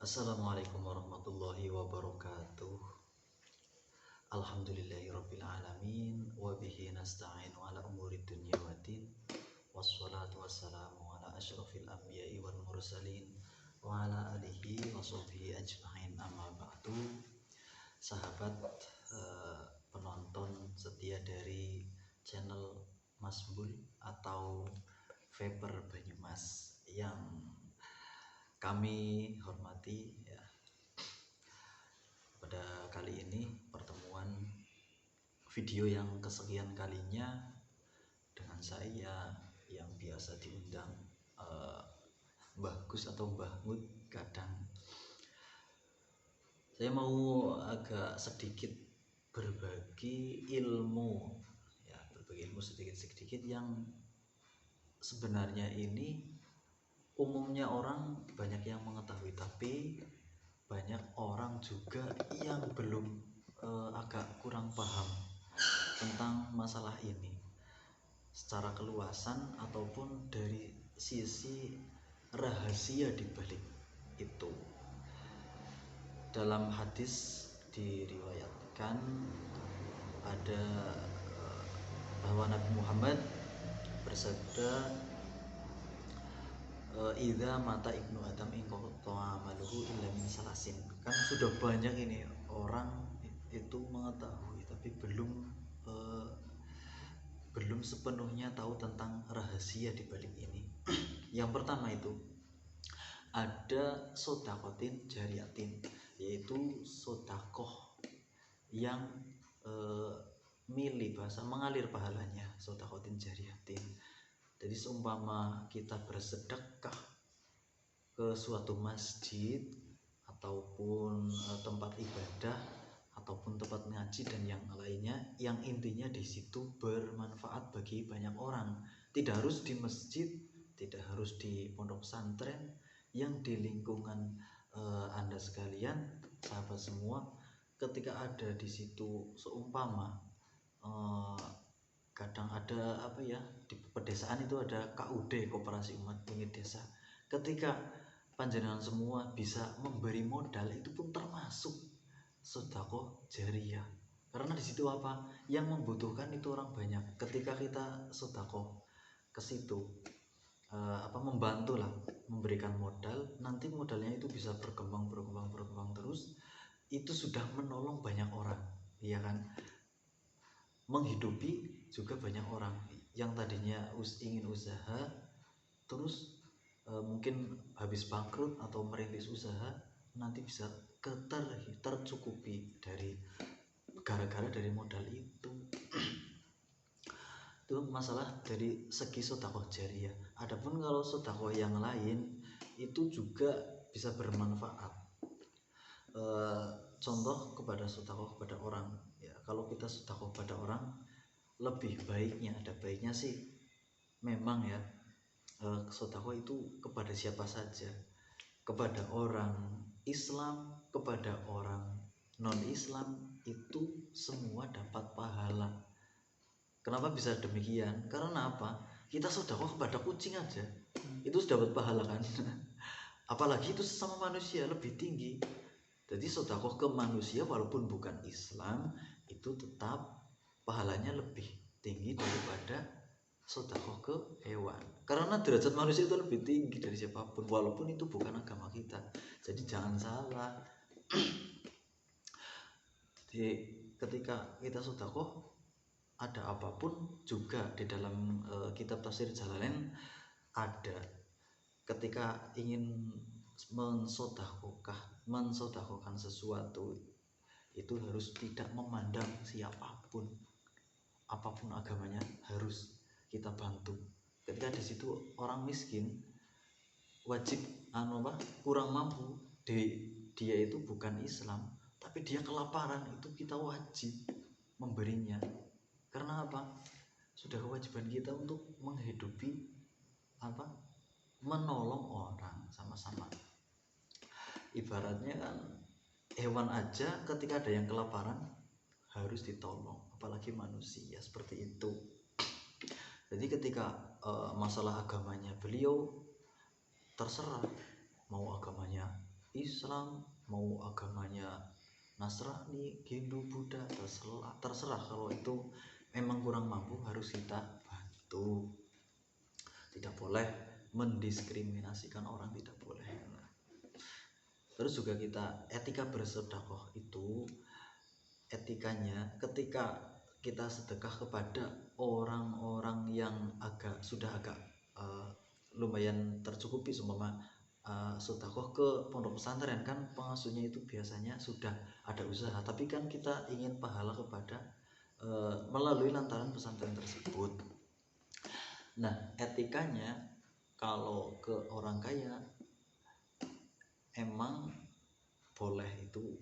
Assalamualaikum warahmatullahi wabarakatuh. Alhamdulillahirabbil alamin wa bihi nasta'inu ala umuri dunya waddin. Wassalatu wassalamu ala asyrafil anbiya'i wal mursalin wa ala alihi wa sahbihi ajma'in, amma ba'du. Sahabat penonton setia dari channel Mas Bul atau Faber Banyumas yang kami hormati ya. Pada kali ini pertemuan video yang kesekian kalinya dengan saya yang biasa diundang Mbah Gus atau Mbah Mut kadang. Saya mau agak sedikit berbagi ilmu ya, sedikit yang sebenarnya ini umumnya orang banyak yang mengetahui, tapi banyak orang juga yang belum agak kurang paham tentang masalah ini secara keluasan ataupun dari sisi rahasia di balik itu. Dalam hadis diriwayatkan ada bahwa Nabi Muhammad bersabda, idza mata ibnu adam in qata'a amaluhu illa min salasin. Kan sudah banyak ini orang itu mengetahui tapi belum sepenuhnya tahu tentang rahasia di balik ini. Yang pertama itu ada sodakotin jariatin, yaitu sodakoh yang milih bahasa mengalir pahalanya, sodakotin jariatin. Jadi seumpama kita bersedekah ke suatu masjid ataupun tempat ibadah ataupun tempat ngaji dan yang lainnya, yang intinya di situ bermanfaat bagi banyak orang. Tidak harus di masjid, tidak harus di pondok pesantren, yang di lingkungan Anda sekalian, sahabat semua, ketika ada di situ seumpama kadang ada di pedesaan itu ada KUD, Koperasi Umat Unit Desa. Ketika panjenengan semua bisa memberi modal, itu pun termasuk sedekah jariyah. Karena di situ yang membutuhkan itu orang banyak. Ketika kita sedekah ke situ membantu lah, memberikan modal, nanti modalnya itu bisa berkembang terus, itu sudah menolong banyak orang, ya kan? Menghidupi juga banyak orang yang tadinya ingin usaha terus mungkin habis bangkrut atau merintis usaha, nanti bisa tercukupi dari gara-gara dari modal itu. Itu masalah dari segi sedekah jariyah. Adapun kalau sedekah yang lain itu juga bisa bermanfaat. Contoh kepada sedekah kepada orang ya, kalau kita sedekah kepada orang, lebih baiknya, ada baiknya sih memang ya, sedekah itu kepada siapa saja, kepada orang Islam, kepada orang non Islam, itu semua dapat pahala. Kenapa bisa demikian? Karena kita sedekah kepada kucing aja itu sudah dapat pahala kan. Apalagi itu sesama manusia, lebih tinggi. Jadi sedekah ke manusia walaupun bukan Islam itu tetap pahalanya lebih tinggi daripada sedekah ke hewan. Karena derajat manusia itu lebih tinggi dari siapapun walaupun itu bukan agama kita. Jadi jangan salah. Jadi ketika kita sedekah, ada apapun juga di dalam kitab tafsir Jalalain ada, ketika ingin mensedekahkan sesuatu itu harus tidak memandang siapapun, apapun agamanya harus kita bantu. Ketika di situ orang miskin, wajib kurang mampu, dia itu bukan Islam tapi dia kelaparan, itu kita wajib memberinya. Karena sudah kewajiban kita untuk menghidupi menolong orang sama-sama. Ibaratnya kan hewan aja ketika ada yang kelaparan harus ditolong, apalagi manusia seperti itu. Jadi ketika masalah agamanya beliau terserah, mau agamanya Islam, mau agamanya Nasrani, Hindu, Buddha, terserah. Kalau itu memang kurang mampu harus kita bantu. Tidak boleh mendiskriminasikan orang, tidak boleh. Terus juga kita etika bersedekah itu, etikanya ketika kita sedekah kepada orang-orang yang sudah agak lumayan tercukupi, seumpama sedekah ke pondok pesantren, kan pengasuhnya itu biasanya sudah ada usaha, tapi kan kita ingin pahala kepada melalui lantaran pesantren tersebut. Nah, etikanya kalau ke orang kaya emang boleh itu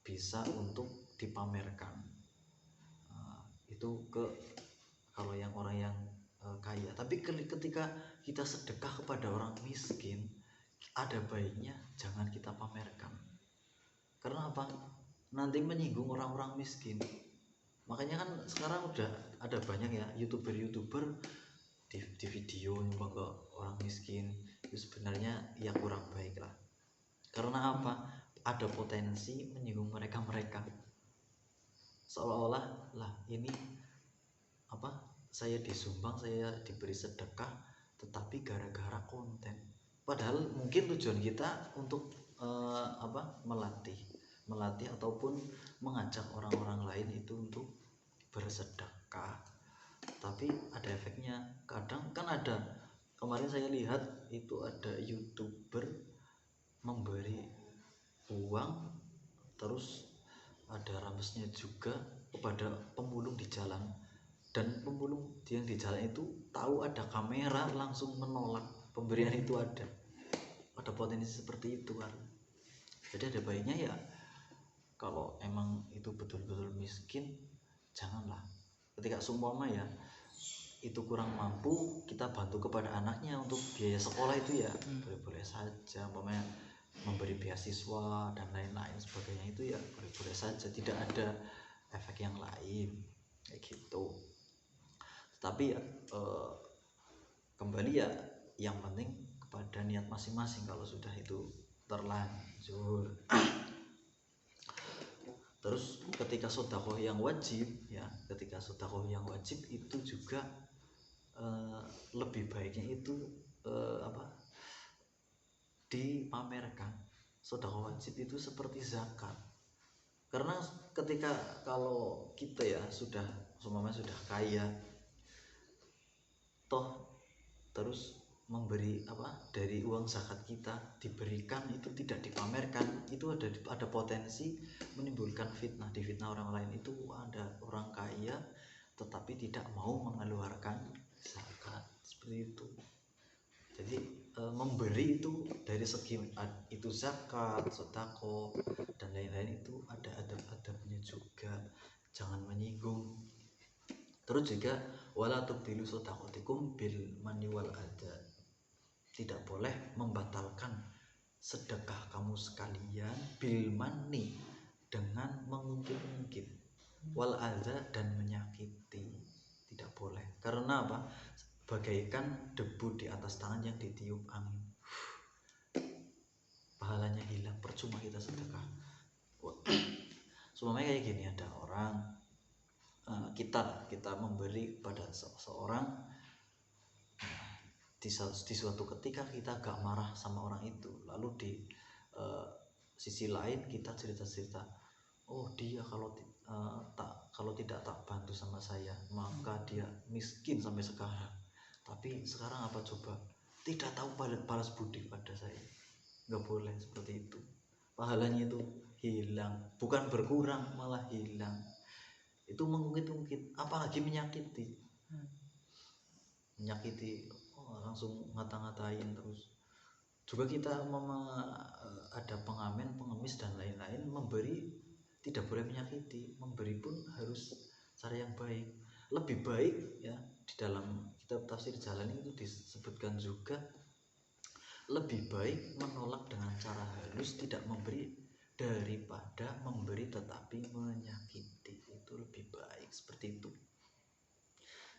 bisa untuk dipamerkan, itu ke kalau yang orang yang kaya. Tapi ketika kita sedekah kepada orang miskin, ada baiknya jangan kita pamerkan. Karena apa? Nanti menyinggung orang-orang miskin. Makanya kan sekarang udah ada banyak ya youtuber di video nyumbang ke orang miskin. Itu sebenarnya ya kurang baik lah. Karena apa? Ada potensi menyinggung mereka. Seolah-olah lah ini apa? Saya disumbang, saya diberi sedekah, tetapi gara-gara konten. Padahal mungkin tujuan kita untuk melatih ataupun mengajak orang-orang lain itu untuk bersedekah. Tapi ada efeknya. Kadang kan ada, kemarin saya lihat itu ada YouTuber memberi uang, terus ada ramesnya juga kepada pemulung di jalan, dan pemulung yang di jalan itu tahu ada kamera, langsung menolak pemberian itu. Ada potensi seperti itu kan. Jadi ada baiknya ya kalau emang itu betul-betul miskin, janganlah. Ketika seumpama ya itu kurang mampu, kita bantu kepada anaknya untuk biaya sekolah, itu ya boleh-boleh saja. Umpamanya memberi beasiswa dan lain-lain sebagainya, itu ya boleh-boleh saja, tidak ada efek yang lain kayak gitu. Tapi ya kembali ya, yang penting kepada niat masing-masing. Kalau sudah itu terlanjur. Terus ketika sedekah yang wajib itu juga lebih baiknya itu dipamerkan. Sedekah wajib itu seperti zakat. Karena ketika kalau kita ya sudah kaya, toh terus memberi dari uang zakat kita diberikan, itu tidak dipamerkan, itu ada potensi menimbulkan fitnah, difitnah orang lain. Itu ada orang kaya tetapi tidak mau mengeluarkan zakat, seperti itu. Jadi memberi itu dari segi itu zakat, sedekah dan lain-lain, itu ada adab-adabnya juga, jangan menyinggung. Terus juga wala tubtilu shadaqatikum bil manni wal adha, tidak boleh membatalkan sedekah kamu sekalian bil manni, dengan mengungkit-ungkit, wal adha, dan menyakiti, tidak boleh. Karena apa? Bagaikan debu di atas tangan yang ditiup angin, pahalanya hilang, percuma kita sedekah. Semuanya kayak gini, ada orang kita memberi pada seseorang, di suatu ketika kita gak marah sama orang itu, lalu di sisi lain kita cerita, oh dia kalau tidak tak bantu sama saya, maka dia miskin sampai sekarang. Tapi sekarang apa coba, tidak tahu balas budi pada saya. Gak boleh seperti itu, pahalanya itu hilang, bukan berkurang, malah hilang. Itu mengungkit-ungkit, apalagi menyakiti, langsung ngata-ngatain. Terus juga kita ada pengamen, pengemis dan lain-lain, memberi tidak boleh menyakiti, memberi pun harus cara yang baik. Lebih baik ya, di dalam kitab tafsir Jalalain itu disebutkan juga, lebih baik menolak dengan cara halus, tidak memberi, daripada memberi tetapi menyakiti. Itu lebih baik seperti itu.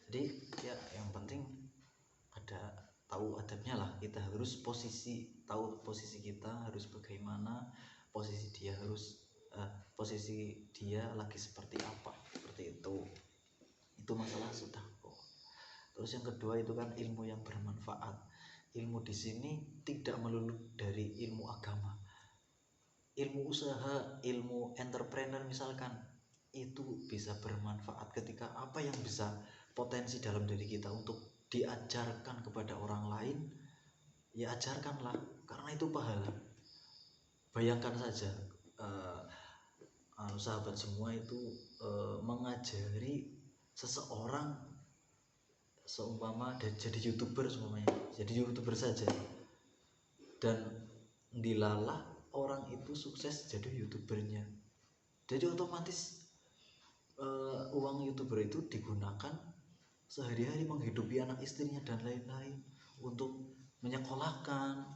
Jadi ya yang penting ada tahu adabnya lah, kita harus tahu posisi kita harus bagaimana, posisi dia posisi dia lagi seperti apa, seperti itu masalah sodako. Terus yang kedua itu kan ilmu yang bermanfaat. Ilmu di sini tidak melulu dari ilmu agama, ilmu usaha, ilmu entrepreneur misalkan, itu bisa bermanfaat ketika apa yang bisa potensi dalam diri kita untuk diajarkan kepada orang lain, ya ajarkanlah, karena itu pahala. Bayangkan saja sahabat semua itu mengajari seseorang, seumpama jadi youtuber, saja, dan dilalah orang itu sukses jadi youtubernya, jadi otomatis uang youtuber itu digunakan sehari-hari menghidupi anak istrinya dan lain-lain, untuk menyekolahkan,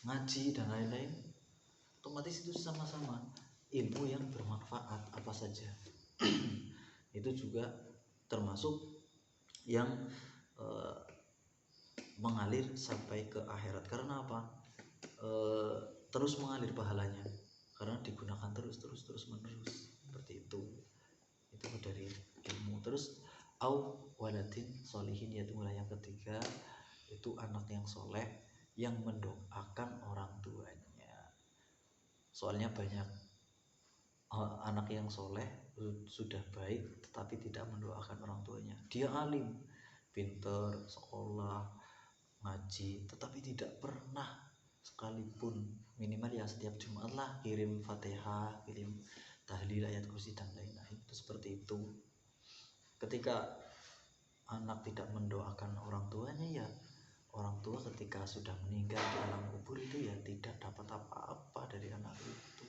ngaji dan lain-lain. Otomatis itu sama-sama ilmu yang bermanfaat apa saja. Itu juga termasuk yang mengalir sampai ke akhirat. Karena apa? Terus mengalir pahalanya karena digunakan terus menerus, seperti itu dari ilmu. Terus au waladin solihin, yaitu mulai yang ketiga, itu anak yang soleh yang mendoakan orang tuanya. Soalnya banyak anak yang soleh sudah baik tetapi tidak mendoakan orang tuanya. Dia alim, pinter, sekolah, ngaji, tetapi tidak pernah sekalipun, minimal ya setiap Jumat lah kirim Fatihah, kirim tahlil, ayat kursi dan lain-lain. Itu seperti itu. Ketika anak tidak mendoakan orang tuanya, ya orang tua ketika sudah meninggal di alam kubur itu ya tidak dapat apa-apa dari anak itu.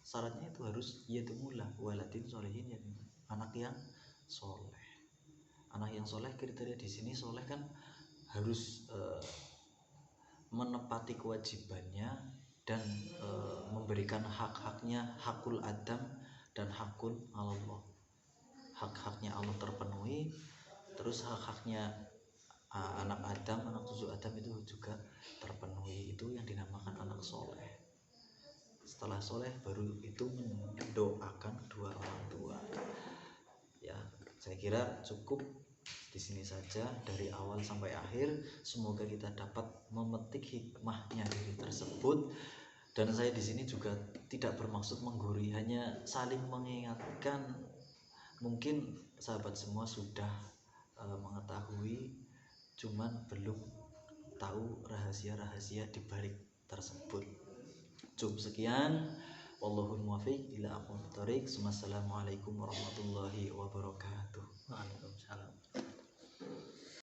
Syaratnya itu harus yaitumullah waladin solehin, ya anak yang soleh. Anak yang soleh, kriteria di sini soleh kan harus menepati kewajibannya dan memberikan hak-haknya, hakul adam dan hakul Allah. Hak-haknya Allah terpenuhi, terus hak-haknya anak Adam, anak cucu Adam itu juga terpenuhi. Itu yang dinamakan anak soleh. Setelah soleh baru itu mendoakan kedua orang tua. Ya, saya kira cukup di sini saja dari awal sampai akhir. Semoga kita dapat memetik hikmahnya dari tersebut. Dan saya di sini juga tidak bermaksud menggurui, hanya saling mengingatkan. Mungkin sahabat semua sudah mengetahui, cuman belum tahu rahasia-rahasia di balik tersebut. Cukup sekian. Wallahul muwaffiq ila aqwamit thoriq. Wassalamualaikum warahmatullahi wabarakatuh.